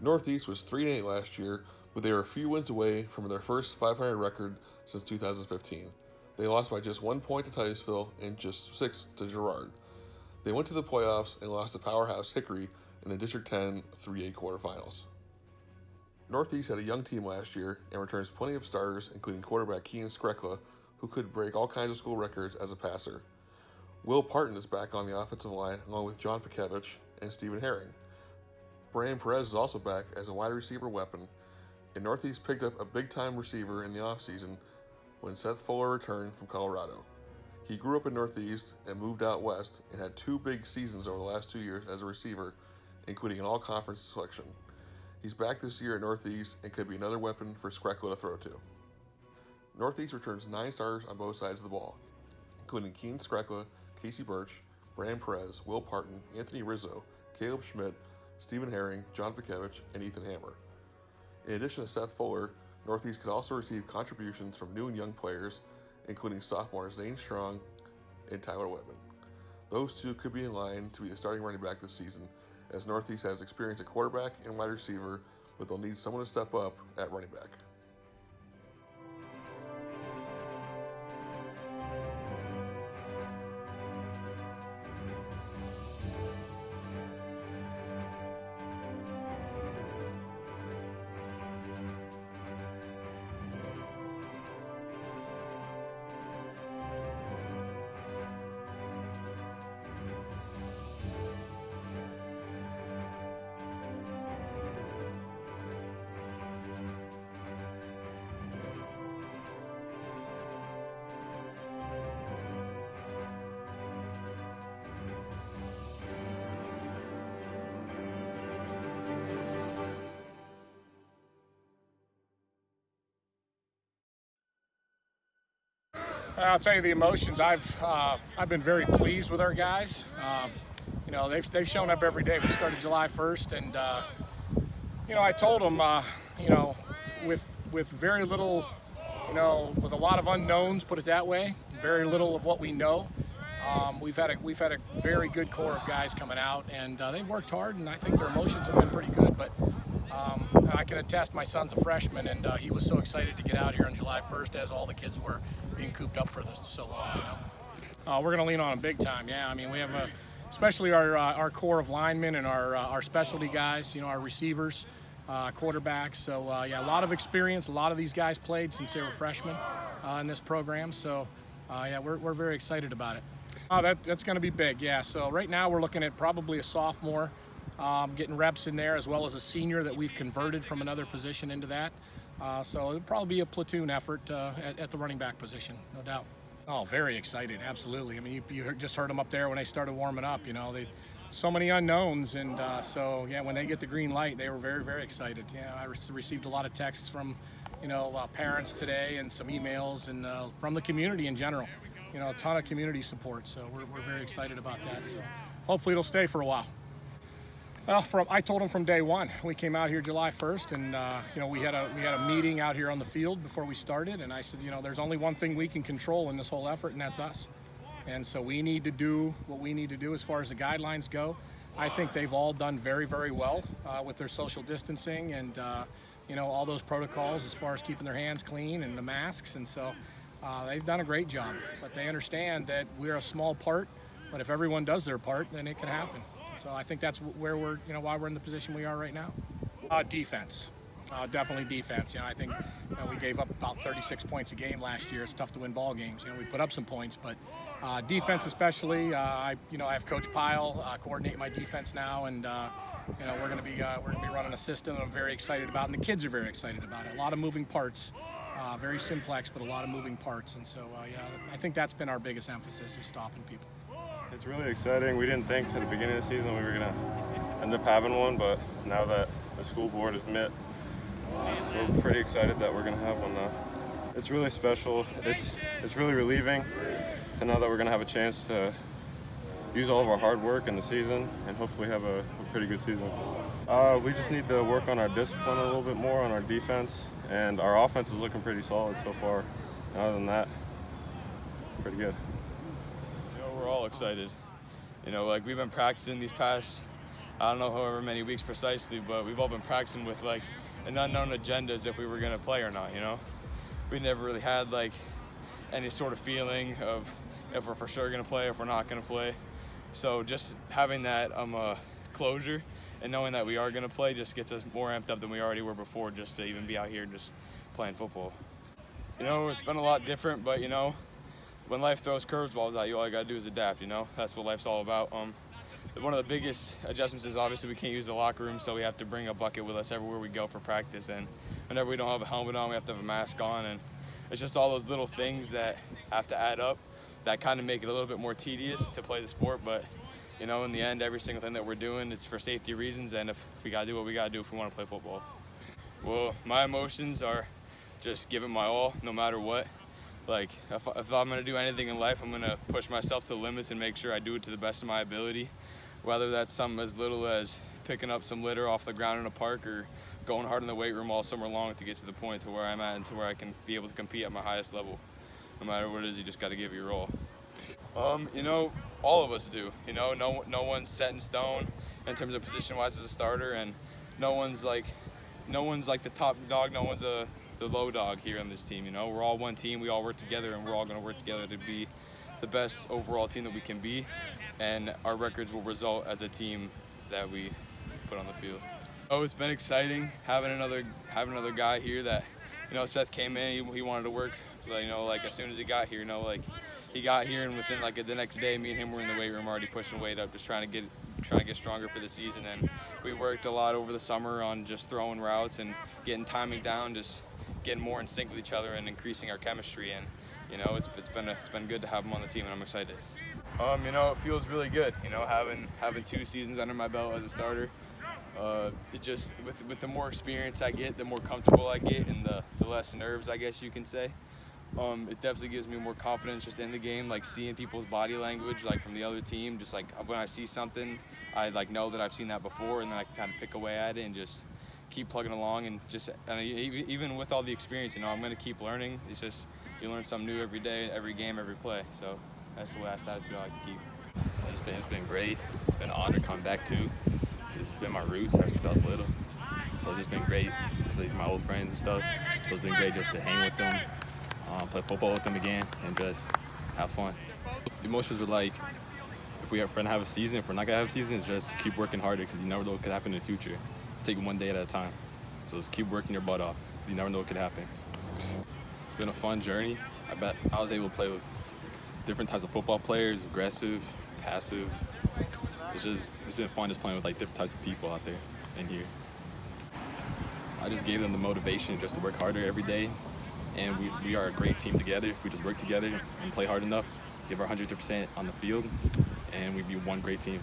Northeast was 3-8 last year, but they were a few wins away from their first 500 record since 2015. They lost by just 1 point to Titusville and just 6 to Girard. They went to the playoffs and lost to powerhouse Hickory in the District 10 3A quarterfinals. Northeast had a young team last year and returns plenty of starters, including quarterback Keyen Skrekla, who could break all kinds of school records as a passer. Will Parton is back on the offensive line, along with John Pikevich and Stephen Herring. Perez is also back as a wide receiver weapon, and Northeast picked up a big-time receiver in the offseason when Seth Fuller returned from Colorado. He grew up in Northeast and moved out west and had 2 big seasons over the last 2 years as a receiver, including an all-conference selection. He's back this year at Northeast and could be another weapon for Skrekla to throw to. Northeast returns 9 starters on both sides of the ball, including Keyen Skrekla, Casey Birch, Perez, Will Parton, Anthony Rizzo, Caleb Schmidt, Stephen Herring, John Pikevich, and Ethan Hammer. In addition to Seth Fuller, Northeast could also receive contributions from new and young players, including sophomore Zane Strong and Tyler Whitman. Those two could be in line to be the starting running back this season, as Northeast has experience at quarterback and wide receiver, but they'll need someone to step up at running back. I'll tell you the emotions. I've been very pleased with our guys. They've shown up every day. We started July 1st, and I told them, with very little, with a lot of unknowns, put it that way, very little of what we know. We've had a very good core of guys coming out, and they've worked hard, and I think their emotions have been pretty good. But I can attest, my son's a freshman, and he was so excited to get out here on July 1st, as all the kids were, being cooped up for so long. We're going to lean on them big time. Yeah, I mean, we have especially our core of linemen and our specialty guys. Our receivers, quarterbacks. So a lot of experience. A lot of these guys played since they were freshmen in this program. So we're very excited about it. That's going to be big. Yeah. So right now we're looking at probably a sophomore getting reps in there, as well as a senior that we've converted from another position into that. So it'll probably be a platoon effort at the running back position, no doubt. Oh, very excited, absolutely. I mean, you just heard them up there when they started warming up. So many unknowns, and when they get the green light, they were very, very excited. Yeah, I received a lot of texts from, parents today, and some emails, and from the community in general. A ton of community support. So we're very excited about that. So hopefully it'll stay for a while. Well, I told them from day one. We came out here July 1st, and we had a meeting out here on the field before we started, and I said, there's only one thing we can control in this whole effort, and that's us. And so we need to do what we need to do as far as the guidelines go. I think they've all done very, very well with their social distancing and all those protocols as far as keeping their hands clean and the masks, and so they've done a great job. But they understand that we're a small part, but if everyone does their part, then it can happen. So I think that's where we're, why we're in the position we are right now. Defense, definitely defense. I think we gave up about 36 points a game last year. It's tough to win ball games. We put up some points, but defense especially. I have Coach Pyle coordinate my defense now, and we're going to be running a system I'm very excited about, and the kids are very excited about it. A lot of moving parts, very simplex, but a lot of moving parts, and so I think that's been our biggest emphasis, is stopping people. It's really exciting. We didn't think at the beginning of the season we were going to end up having one, but now that the school board has met, we're pretty excited that we're going to have one now. It's really special. It's really relieving to know that we're going to have a chance to use all of our hard work in the season and hopefully have a pretty good season. We just need to work on our discipline a little bit more, on our defense, and our offense is looking pretty solid so far. And other than that, pretty good. We're all excited. We've been practicing these past I don't know however many weeks precisely, but we've all been practicing with like an unknown agenda as if we were gonna play or not, you know? We never really had like any sort of feeling of if we're for sure gonna play, if we're not gonna play. So just having that closure and knowing that we are gonna play just gets us more amped up than we already were before, just to even be out here just playing football. You know, it's been a lot different, but you know, when life throws curveballs at you, all you gotta do is adapt, you know? That's what life's all about. One of the biggest adjustments is obviously we can't use the locker room, so we have to bring a bucket with us everywhere we go for practice. And whenever we don't have a helmet on, we have to have a mask on. And it's just all those little things that have to add up that kind of make it a little bit more tedious to play the sport. But, you know, in the end, every single thing that we're doing, it's for safety reasons. And if we got to do what we got to do if we want to play football. Well, my emotions are just giving my all, no matter what. Like, if I'm going to do anything in life, I'm going to push myself to the limits and make sure I do it to the best of my ability. Whether that's something as little as picking up some litter off the ground in a park or going hard in the weight room all summer long to get to the point to where I'm at and to where I can be able to compete at my highest level. No matter what it is, you just got to give your all. You know, all of us do. You know, no one's set in stone in terms of position-wise as a starter, and no one's like the top dog. No one's the low dog here on this team. You know, we're all one team. We all work together, and we're all going to work together to be the best overall team that we can be, and our records will result as a team that we put on the field. Oh, it's been exciting having another guy here that, you know, Seth came in, he wanted to work, so, you know, like as soon as he got here, you know, like he got here and within like the next day, me and him were in the weight room already pushing weight up, just trying to get stronger for the season. And we worked a lot over the summer on just throwing routes and getting timing down, just getting more in sync with each other and increasing our chemistry. And you know, it's been good to have him on the team, and I'm excited. You know, it feels really good. You know, having 2 seasons under my belt as a starter. It just with the more experience I get, the more comfortable I get, and the less nerves, I guess you can say. It definitely gives me more confidence just in the game, like seeing people's body language, like from the other team. Just like when I see something, I like know that I've seen that before, and then I can kind of pick away at it and just keep plugging along. And even with all the experience, you know, I'm going to keep learning. It's just you learn something new every day, every game, every play. So that's the last attitude I like to keep. It's been great. It's been an honor coming back to. This has been my roots ever since I was little. So it's just been great. So these are my old friends and stuff. So it's been great just to hang with them, play football with them again, and just have fun. The emotions are like, if we're going to have a season, if we're not going to have a season, it's just keep working harder because you never know what could happen in the future. Take it one day at a time. So just keep working your butt off because you never know what could happen. It's been a fun journey. I bet I was able to play with different types of football players, aggressive, passive. It's been fun just playing with like different types of people out there and here. I just gave them the motivation just to work harder every day, and we are a great team together. If we just work together and play hard enough, give our 100% on the field, and we'd be one great team.